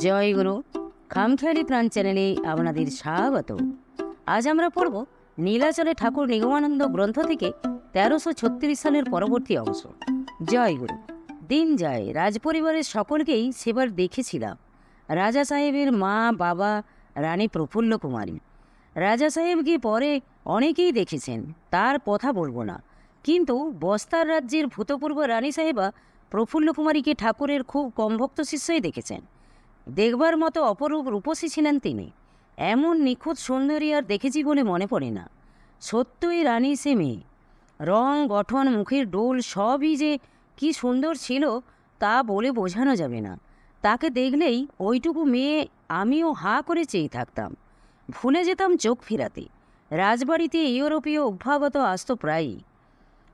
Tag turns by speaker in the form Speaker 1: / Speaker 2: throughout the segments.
Speaker 1: জয় গুরু। খামখেয়ালি প্রাণ চ্যানেলে আপনাদের স্বাগত। আজ আমরা পড়ব নীলাচলে ঠাকুর নিগমানন্দ গ্রন্থ থেকে 1336 সালের পরবর্তী অংশ। জয় গুরু। দিন যায়, রাজপরিবারের সকলকেই সেবার দেখেছিলাম। রাজা সাহেবের মা, বাবা, রানী প্রফুল্ল কুমারী। রাজা সাহেবকে পরে অনেকেই দেখেছেন, তার কথা বলবো না, কিন্তু বস্তার রাজ্যের ভূতপূর্ব রানী সাহেবা প্রফুল্ল কুমারীকে ঠাকুরের খুব কম ভক্ত শিষ্যই দেখেছেন। দেখবার মতো অপরূপ রূপসী ছিলেন তিনি। এমন নিখুঁত সুন্দরী আর দেখেছি বলে মনে পড়ে না। সত্যই রানী সে মেয়ে। রং, গঠন, মুখের ডোল সবই যে কি সুন্দর ছিল তা বলে বোঝানো যাবে না। তাকে দেখলেই ওইটুকু মেয়ে আমিও হাঁ করে চেয়ে থাকতাম, ভুলে যেতাম চোখ ফিরাতে। রাজবাড়িতে ইউরোপীয় অভ্যাগত আসত প্রায়ই।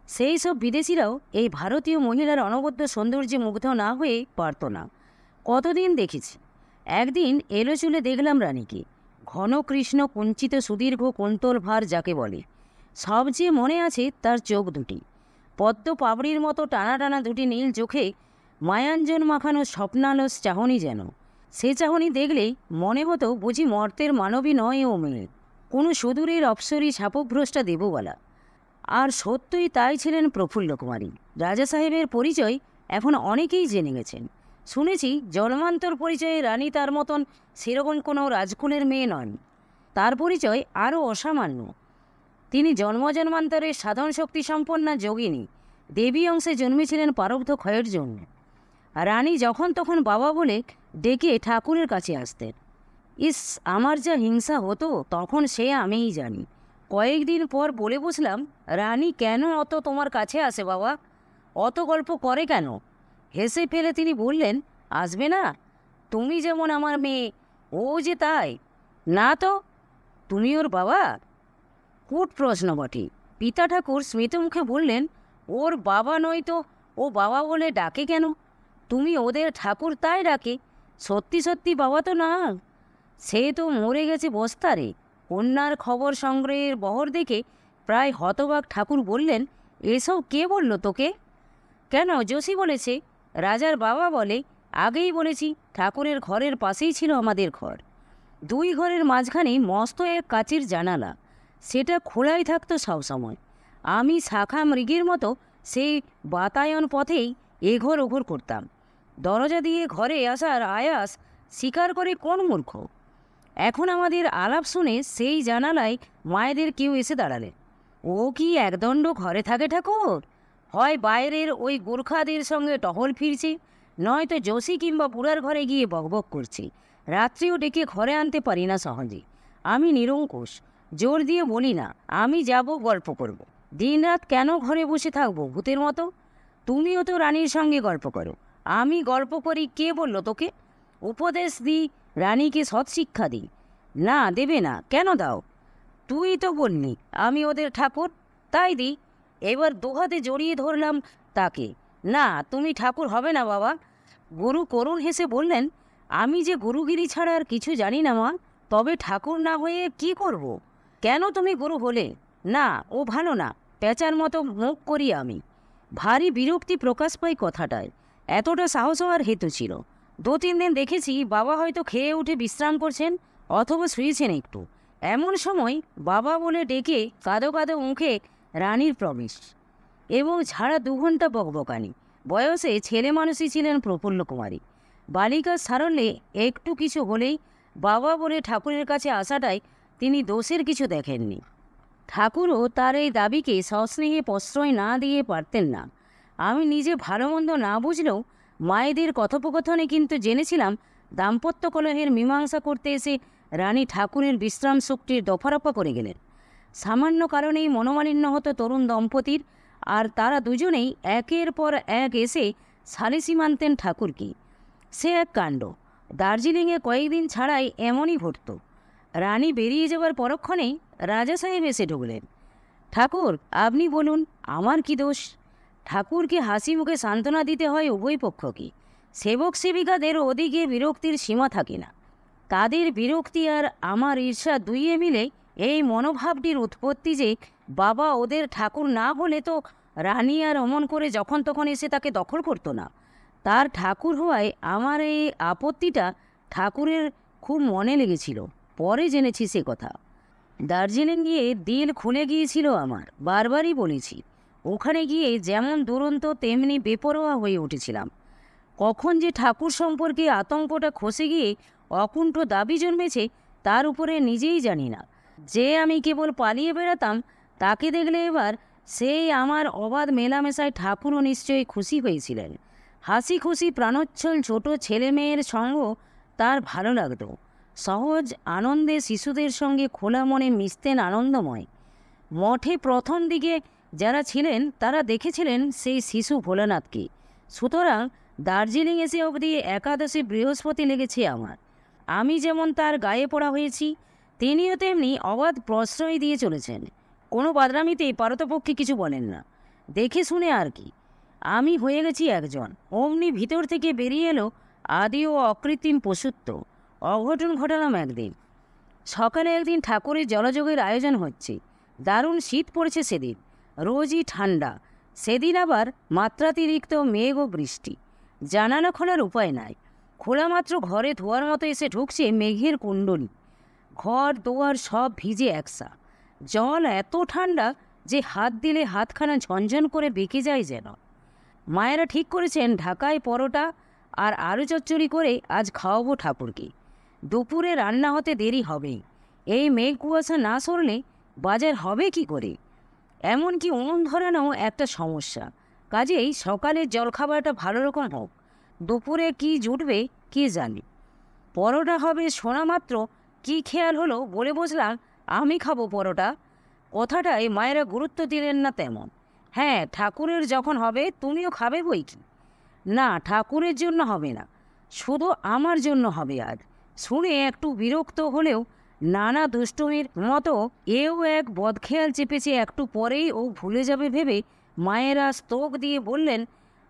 Speaker 1: সেই সব বিদেশিরাও এই ভারতীয় মহিলার অনবদ্য সৌন্দর্যে মুগ্ধ না হয়ে পারত না। কতদিন দেখেছি। একদিন এলো চুলে দেখলাম রানীকে। ঘন কৃষ্ণ কুঞ্চিত সুদীর্ঘ কুন্তল ভার যাকে বলে। সবচেয়ে মনে আছে তার চোখ দুটি, পদ্ম পাবড়ির মতো টানা টানা দুটি নীল চোখে মায়াঞ্জন মাখানো স্বপ্নালস চাহনি যেন। সে চাহনি দেখলেই মনে হতো বুঝি মর্তের মানবী নয় ও মেয়ে, কোনো সুদূরের অপ্সরী শাপভ্রষ্টা দেববালা। আর সত্যই তাই ছিলেন প্রফুল্ল কুমারী। রাজা সাহেবের পরিচয় এখন অনেকেই জেনে গেছেন। শুনেছি জন্মান্তর পরিচয়ে রানী তার মতন সেরকম কোনো রাজকুলের মেয়ে নন। তার পরিচয় আরও অসামান্য। তিনি জন্মজন্মান্তরের সাধন শক্তি সম্পন্না যোগিনী, দেবী অংশে জন্মেছিলেন প্রারব্ধ ক্ষয়ের জন্য। রানী যখন তখন বাবা বলে ডেকে ঠাকুরের কাছে আসতেন। ইস, আমার যা হিংসা হতো তখন সে আমিই জানি। কয়েকদিন পর বলে বসলাম, রানী কেন অত তোমার কাছে আসে বাবা? অত গল্প করে কেন? হেসে ফেলে তিনি বললেন, আসবে না? তুমি যেমন আমার মেয়ে, ও যে তাই। না তো, তুমি ওর বাবা? কুট প্রশ্ন বটে। পিতা ঠাকুর স্মিত মুখে বললেন, ওর বাবা নয় তো ও বাবা বলে ডাকে কেন? তুমি ওদের ঠাকুর তাই ডাকে, সত্যি সত্যি বাবা তো না। সে তো মরে গেছে বস্তারে। কন্যার খবর সংগ্রহের বহর দেখে প্রায় হতবাক ঠাকুর বললেন, এসব কে বলল তোকে? কেন, যোশী বলেছে। রাজার বাবা বলে। আগেই বলেছি, ঠাকুরের ঘরের পাশেই ছিল আমাদের ঘর। দুই ঘরের মাঝখানে মস্ত এক কাচের জানালা, সেটা খোলাই থাকতো সবসময়। আমি শাখা মৃগের মতো সেই বাতায়ন পথেই এঘর ওঘর করতাম। দরজা দিয়ে ঘরে আসার আয়াস স্বীকার করে কোন মূর্খ? এখন আমাদের আলাপ শুনে সেই জানালায় মায়েদের কেউ এসে দাঁড়ালেন। ও কি একদণ্ড ঘরে থাকে ঠাকুর? হয় বাইরের ওই গোর্খাদের সঙ্গে টহল ফিরছে, নয়তো যোশী কিংবা বুড়ার ঘরে গিয়ে বকবক করছে। রাত্রিও ডেকে ঘরে আনতে পারি না সহজে। আমি নিরঙ্কুশ, জোর দিয়ে বলি না আমি যাব, গল্প করব। দিনরাত কেন ঘরে বসে থাকবো ভূতের মতো? তুমিও তো রানীর সঙ্গে গল্প করো। আমি গল্প করি কে বলল তোকে? উপদেশ দিই, রানীকে সৎশিক্ষা দিই। না, দেবে না? কেন দাও? তুই তো বললি আমি ওদের ঠাকুর, তাই দিই। এবার দুহাতে জড়িয়ে ধরলাম তাকে। না, তুমি ঠাকুর হবে না বাবা। গুরু করুণ হেসে বললেন, আমি যে গুরুগিরি ছাড়া আর কিছু জানি না মা। তবে ঠাকুর না হয়ে কি করব? কেন তুমি গুরু হলে? না, ও ভালো না। পেঁচার মতো মুখ করি আমি। ভারী বিরক্তি প্রকাশ পাই কথাটায়। এতটা সাহস হওয়ার হেতু ছিল। 2-3 দিন দেখেছি বাবা হয়তো খেয়ে উঠে বিশ্রাম করছেন অথবা শুয়েছেন একটু। এমন সময় বাবা বলে ডেকে কাঁদো কাঁদো মুখে রানীর প্রবেশ এবং ছাড়া 2 ঘন্টা বকবকানি। বয়সে ছেলে মানুষই ছিলেন প্রফুল্ল কুমারী। বালিকার সারল্যে একটু কিছু হলেই বাবা বলে ঠাকুরের কাছে আসাটাই তিনি দোষের কিছু দেখেননি। ঠাকুরও তার এই দাবিকে সস্নেহে প্রশ্রয় না দিয়ে পারতেন না। আমি নিজে ভালো মন্দ না বুঝলেও মায়েদের কথোপকথনে কিন্তু জেনেছিলাম দাম্পত্য কলহের মীমাংসা করতে এসে রানী ঠাকুরের বিশ্রাম শক্তির দফারফা করে গেলেন। সামান্য কারণেই মনোমালিন্য হতো তরুণ দম্পতির, আর তারা দুজনেই একের পর এক এসে সালিসি মানতেন ঠাকুরকে। সে এক কাণ্ড। দার্জিলিংয়ে কয়েকদিন ছাড়াই এমনই ঘটত। রানী বেরিয়ে যাবার পরক্ষণেই রাজা সাহেব এসে ঢুকলেন। ঠাকুর, আপনি বলুন, আমার কি দোষ? ঠাকুরকে হাসি মুখে সান্ত্বনা দিতে হয় উভয় পক্ষকে। সেবক সেবিকাদের ওদিকে বিরক্তির সীমা থাকে না। তাদের বিরক্তি আর আমার ঈর্ষা দুইয়ে মিলে এই মনোভাবটির উৎপত্তি যে বাবা ওদের ঠাকুর না হলে তো রানী আর অমন করে যখন তখন এসে তাকে দখল করতো না। তার ঠাকুর হওয়ায় আমার এই আপত্তিটা ঠাকুরের খুব মনে লেগেছিল। পরে জেনেছি সে কথা। দার্জিলিং গিয়ে দিল খুলে গিয়েছিল আমার, বারবারই বলেছি। ওখানে গিয়ে যেমন দুরন্ত তেমনি বেপরোয়া হয়ে উঠেছিলাম। কখন যে ঠাকুর সম্পর্কে আতঙ্কটা খসে গিয়ে অকুণ্ঠ দাবি জন্মেছে তার উপরে নিজেই জানি না। যে আমি কেবল পালিয়ে বেড়াতাম, তাকে দেখলে এবার সেই আমার অবাধ মেলামেশায় ঠাকুরও নিশ্চয়ই খুশি হয়েছিলেন। হাসি খুশি প্রাণোচ্ছল ছোট ছেলে মেয়ের সঙ্গ তার ভালো লাগত। সহজ আনন্দে শিশুদের সঙ্গে খোলা মনে মিশতেন আনন্দময়। মঠে প্রথম দিকে যারা ছিলেন তারা দেখেছিলেন সেই শিশু ভোলানাথকে। সুতরাং দার্জিলিং এসে অবধি একাদশী বৃহস্পতি লেগেছে আমার। আমি যেমন তার গায়ে পড়া হয়েছি, তিনিও তেমনি অবাধ প্রশ্রয় দিয়ে চলেছেন। কোনো বাদরামিতে পারতপক্ষে কিছু বলেন না, দেখে শুনে আর কি। আমি হয়ে গেছি একজন। অমনি ভিতর থেকে বেরিয়ে এলো আদি ও অকৃত্রিম পশুত্ব। অঘটন ঘটালাম একদিন। সকালে একদিন ঠাকুরের জলযোগের আয়োজন হচ্ছে। দারুণ শীত পড়েছে সেদিন, রোজই ঠান্ডা। সেদিন আবার মাত্রাতিরিক্ত মেঘ ও বৃষ্টি। জানালা খোলার উপায় নাই। খোলা মাত্র ঘরে ধোয়ার মতো এসে ঢুকছে মেঘের কুণ্ডলী। ঘর দুয়ার সব ভিজে একসা। জল এত ঠান্ডা যে হাত দিলে হাতখানা ঝনঝন করে বেঁকে যায় যেন। মায়েরা ঠিক করেছেন ঢাকায় পরোটা আর আলু চচ্চড়ি করে আজ খাওয়াবো ঠাকুরকে। দুপুরে রান্না হতে দেরি হবেই। এই মেঘ কুয়াশা না সরলে বাজার হবে কি করে? এমনকি উনুন ধরানো একটা সমস্যা। কাজেই সকালের জলখাবারটা ভালো রকম হোক। দুপুরে কি জুটবে কে জানে। পরোটা হবে শোনা মাত্র কি খেয়াল হলো বলে বুঝলাম আমি খাবো পরোটা। কথাটায় মায়েরা গুরুত্ব দিলেন না তেমন। হ্যাঁ, ঠাকুরের যখন হবে তুমিও খাবে বই কি। না, ঠাকুরের জন্য হবে না, শুধু আমার জন্য হবে আজ। শুনে একটু বিরক্ত হলেও নানা দুষ্টুমির মতো এও এক বদখেয়াল চেপেছে। একটু পরেই ও ভুলে যাবে ভেবে মায়েরা স্তোক দিয়ে বললেন,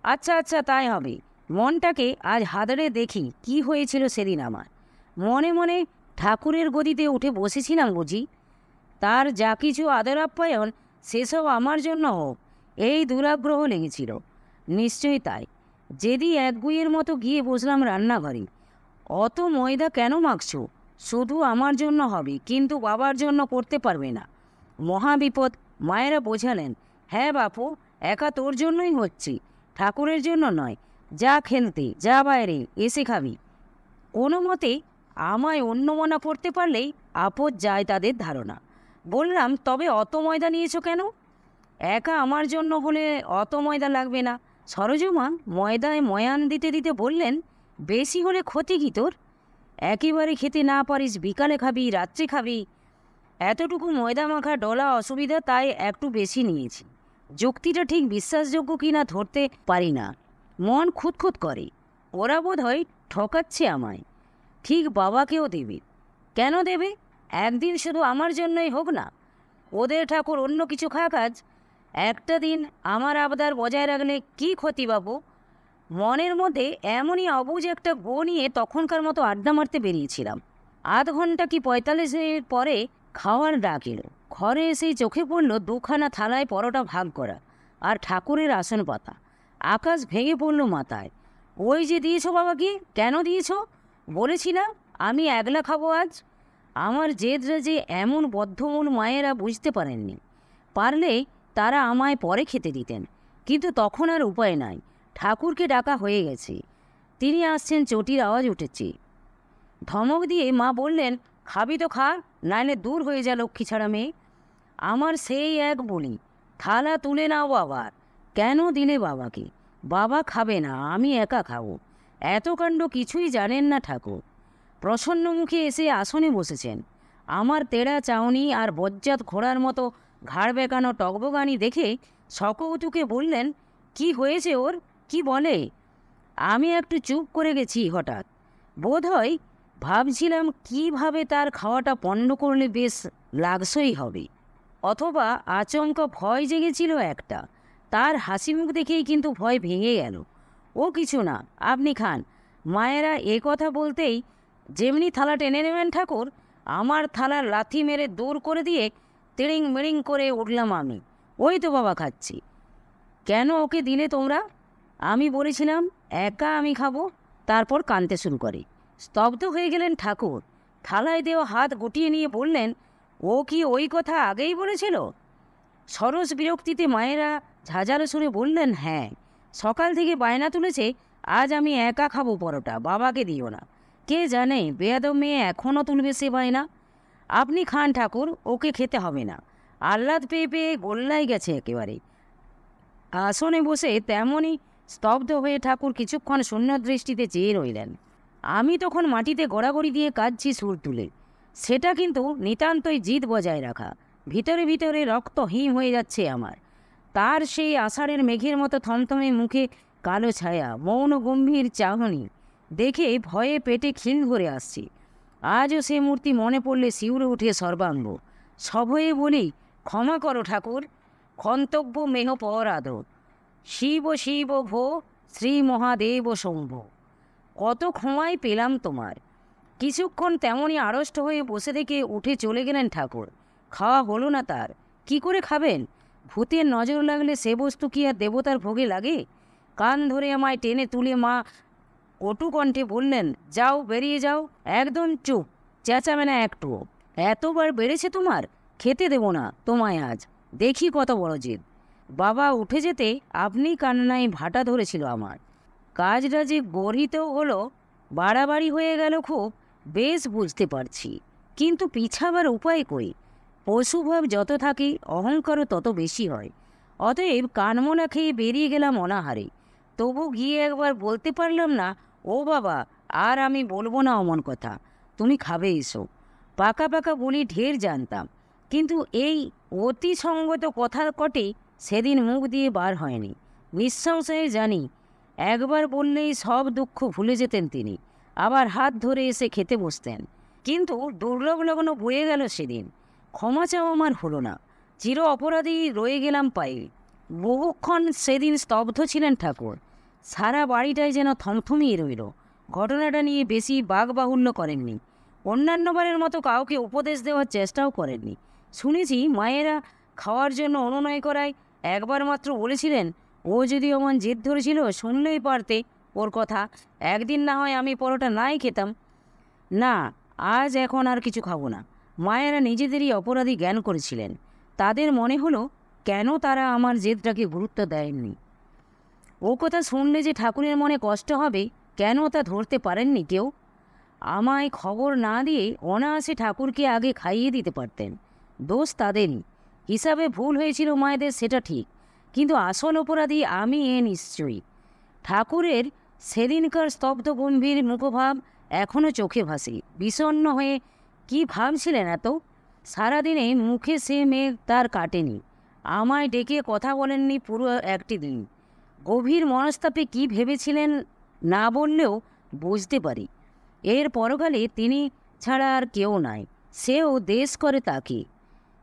Speaker 1: আচ্ছা আচ্ছা তাই হবে। মনটাকে আজ হাদড়ে দেখি কি হয়েছিল সেদিন আমার। মনে মনে ঠাকুরের গদিতে উঠে বসেছিলাম বুঝি। তার যা কিছু আদর আপ্যায়ন সেসব আমার জন্য হোক, এই দুরাগ্রহ লেগেছিল। নিশ্চয়ই তাই। যেদি একগুইয়ের মতো গিয়ে বসলাম রান্নাঘরে। অত ময়দা কেন মাখছো? শুধু আমার জন্য হবে, কিন্তু বাবার জন্য করতে পারবে না। মহাবিপদ। মায়েরা বোঝালেন, হ্যাঁ বাপু, একা তোর জন্যই হচ্ছে, ঠাকুরের জন্য নয়। যা খেলতে, যা বাইরে এসে খাবি। কোনো মতে আমায় অন্যমনা করতে পারলেই আপদ যায় তাদের ধারণা। বললাম, তবে অত ময়দা নিয়েছো কেন? একা আমার জন্য হলে অত ময়দা লাগবে না। সরোজমা ময়দায় ময়ান দিতে দিতে বললেন, বেশি হলে ক্ষতি কি তোর? একেবারে খেতে না পারিস, বিকালে খাবি, রাত্রে খাবি। এতটুকু ময়দা মাখা ডলা অসুবিধা, তাই একটু বেশি নিয়েছি। যুক্তিটা ঠিক বিশ্বাসযোগ্য কিনা ধরতে পারি না। মন খুঁতখুত করে। ওরা বোধ হয় ঠকাচ্ছে আমায়। ঠিক বাবাকেও দেবে। কেন দেবে? একদিন শুধু আমার জন্যই হোক না। ওদের ঠাকুর অন্য কিছু খাক আজ। একটা দিন আমার আবদার বজায় রাখলে কি ক্ষতি বাবু? মনের মধ্যে এমনই অবুঝ একটা গো নিয়ে তখনকার মতো আড্ডা মারতে বেরিয়েছিলাম। আধ ঘন্টা কি 45 মিনিট পরে খাওয়ার ডাক এলো। ঘরে এসেই চোখে পড়ল দুখানা থালায় পরোটা ভাগ করা আর ঠাকুরের আসন পাতা। আকাশ ভেঙে পড়ল মাথায়। ওই যে দিয়েছো বাবাকে। কেন দিয়েছ? বলেছিলাম আমি একলা খাবো আজ। আমার জেদরা যে এমন বদ্ধমূল মায়েরা বুঝতে পারেননি। পারলে তারা আমায় পরে খেতে দিতেন, কিন্তু তখন আর উপায় নাই। ঠাকুরকে ডাকা হয়ে গেছে, তিনি আসছেন। চটির আওয়াজ উঠেছে। ধমক দিয়ে মা বললেন, খাবি তো খা, নাইলে দূর হয়ে যা লক্ষ্মী ছাড়া মেয়ে। আমার সেই এক বলি, থালা তুলে নাও আবার। কেন দিলে বাবাকে? বাবা খাবে না, আমি একা খাবো। এত কাণ্ড কিছুই জানেন না ঠাকুর। প্রসন্ন মুখে এসে আসনে বসেছেন। আমার তেড়া চাউনি আর বজ্জাত ঘোড়ার মতো ঘাড় বেঁকানো টকবগানি দেখে সকৌতুকে বললেন, কি হয়েছে ওর? কি বলে? আমি একটু চুপ করে গেছি। হঠাৎ বোধ হয় ভাবছিলাম কিভাবে তার খাওয়াটা পণ্ড করলে বেশ লাগসই হবে। অথবা আচমকা ভয় জেগেছিল একটা। তার হাসি মুখ দেখেই কিন্তু ভয় ভেঙে গেল। ও কিছু না, আপনি খান। মায়েরা এ কথা বলতেই যেমনি থালা টেনে নেবেন ঠাকুর, আমার থালার লাথি মেরে দূর করে দিয়ে তিড়িং মিড়িং করে উঠলাম আমি। ওই তো বাবা খাচ্ছি। কেন ওকে দিলে তোমরা? আমি বলেছিলাম একা আমি খাবো। তারপর কাঁদতে শুরু করে। স্তব্ধ হয়ে গেলেন ঠাকুর। থালায় দেওয়া হাত গুটিয়ে নিয়ে বললেন, ও কি ওই কথা আগেই বলেছিল? সরস বিরক্তিতে মায়েরা ঝাঁঝালো সুরে বললেন, হ্যাঁ, সকাল থেকে বায়না তুলেছে আজ আমি একা খাবো পরোটা, বাবাকে দিও না। কে জানে বেয়াদব মেয়ে এখনও তুলবে সে বায়না। আপনি খান ঠাকুর, ওকে খেতে হবে না। আহ্লাদ পেয়ে পেয়ে গোল্লাই গেছে একেবারে। আসনে বসে তেমনই স্তব্ধ হয়ে ঠাকুর কিছুক্ষণ শূন্য দৃষ্টিতে চেয়ে রইলেন। আমি তখন মাটিতে গড়াগড়ি দিয়ে কাঁদছি সুর তুলে। সেটা কিন্তু নিতান্তই জিদ বজায় রাখা। ভিতরে ভিতরে রক্ত হিম হয়ে যাচ্ছে আমার। তার সেই আষাঢ়ের মেঘের মতো থমথমে মুখে কালো ছায়া, মৌন গম্ভীর চাহনি দেখে ভয়ে পেটে খিল ভরে আসছি। আজও সে মূর্তি মনে পড়লে শিউরে উঠে সর্বাঙ্গ। সভয়ে বলি, ক্ষমা করো ঠাকুর, ক্ষন্তব্য মেহ পরাধ। শিব শিব ভো শ্রী মহাদেব শম্ভ। কত ক্ষমাই পেলাম তোমার। কিছুক্ষণ তেমনই আড়ষ্ট হয়ে বসে থেকে উঠে চলে গেলেন ঠাকুর। খাওয়া হলো না তার। কি করে খাবেন? ভূতের নজর লাগলে সে বস্তু কি আর দেবতার ভোগে লাগে? কান ধরে আমায় টেনে তুলে মা কটু কণ্ঠে বললেন, যাও, বেরিয়ে যাও, একদম চুপ, চেঁচাবে না একটুও। এতবার বেড়েছে তোমার, খেতে দেব না তোমায় আজ, দেখি কত বড় জিদ। বাবা উঠে যেতে আপনি কান্নায় ভাটা ধরেছিল আমার। কাজটা যে গর্হিত হলো, বাড়াবাড়ি হয়ে গেল খুব, বেশ বুঝতে পারছি, কিন্তু পিছাবার উপায় কই? পশুভাব যত থাকে অহংকারও তত বেশি হয়। অতএব কানমোনা খেয়ে বেরিয়ে গেলাম অনাহারে। তবু গিয়ে একবার বলতে পারলাম না, ও বাবা, আর আমি বলবো না অমন কথা, তুমি খাবে এসো। পাকা পাকা বলি ঢের জানতাম, কিন্তু এই অতি সঙ্গত কথা কটে সেদিন মুখ দিয়ে বার হয়নি। নিঃসংশয়ে জানি একবার বললেই সব দুঃখ ভুলে যেতেন তিনি, আবার হাত ধরে এসে খেতে বসতেন। কিন্তু দুর্লভ লগ্ন বয়ে গেল সেদিন। ক্ষমা চাওয়া আমার হলো না। চির অপরাধী রয়ে গেলাম পায়ে। বহুক্ষণ সেদিন স্তব্ধ ছিলেন ঠাকুর। সারা বাড়িটাই যেন থমথমিয়ে রইল। ঘটনাটা নিয়ে বেশি বাকবাহুল্য করেননি। অন্যান্যবারের মতো কাউকে উপদেশ দেওয়ার চেষ্টাও করেননি। শুনেছি মায়েরা খাওয়ার জন্য অনুনয় করায় একবার মাত্র বলেছিলেন, ও যদি অমন জেদ ধরেছিল শুনলেই পারতে ওর কথা, একদিন না হয় আমি পরোটা নাই খেতাম। না, আজ এখন আর কিছু খাবো না। মায়েরা নিজেদেরই অপরাধী জ্ঞান করেছিলেন। তাদের মনে হলো কেন তারা আমার জেদটাকে গুরুত্ব দেয়নি। ও কথা শুনলে যে ঠাকুরের মনে কষ্ট হবে, কেন তা ধরতে পারেননি কেউ। আমায় খবর না দিয়ে অনায়াসে ঠাকুরকে আগে খাইয়ে দিতে পারতেন। দোষ তাদেরই। হিসাবে ভুল হয়েছিল মায়েদের, সেটা ঠিক, কিন্তু আসল অপরাধী আমি এ নিশ্চয়ই। ঠাকুরের সেদিনকার স্তব্ধ গম্ভীর মুখভাব এখনও চোখে ভাসে। বিষণ্ণ হয়ে কি ভাবছিলেন এত? সারাদিনে মুখে সে মেঘ তার কাটেনি। আমায় ডেকে কথা বলেননি পুরো একটি দিন। গভীর মনস্তাপে কি ভেবেছিলেন না বললেও বুঝতে পারি। এর পরকালে তিনি ছাড়া আর কেউ নাই। সেও দেশ করে তাকে।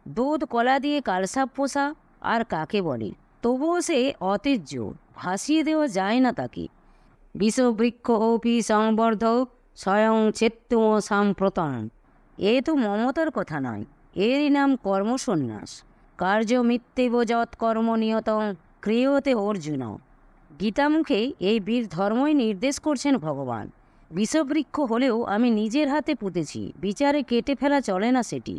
Speaker 1: দুধ কলা দিয়ে কালসাপ পোষা আর কাকে বলে? তবুও সে অতেজ্য, ভাসিয়ে দেওয়া যায় না তাকে। বিষবৃক্ষ অপি সংবর্ধ স্বয়ং চেত্তুম সাম্প্রতম। এ তো মমতার কথা নয়, এরই নাম কর্মসন্ন্যাস। কার্য মিথ্যেব যৎ কর্ম নিয়তং ক্রিয়তে অর্জুন। গীতামুখে এই বীর ধর্মই নির্দেশ করছেন ভগবান। বিষবৃক্ষ হলেও আমি নিজের হাতে পুঁতেছি, বিচারে কেটে ফেলা চলে না সেটি।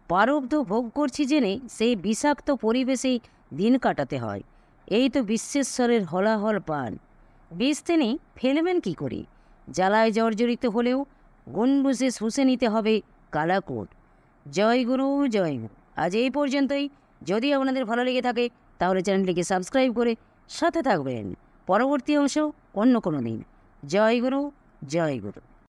Speaker 1: পারব্ধ ভোগ করছি জেনে সেই বিষাক্ত পরিবেশেই দিন কাটাতে হয়। এই তো বিশ্বেশ্বরের হলাহল পান। বিষ তিনি ফেলবেন কি করে? জ্বালায় জর্জরিত হলেও গণ্ডুসে শুষে নিতে হবে কালাকোট। জয় গুরু, জয় গুরু। আজ এই পর্যন্তই। যদি আপনাদের ভালো লেগে থাকে তাহলে চ্যানেলটিকে সাবস্ক্রাইব করে সাথে থাকবেন। পরবর্তী অংশ অন্য কোনো দিন। জয় গুরু, জয় গুরু।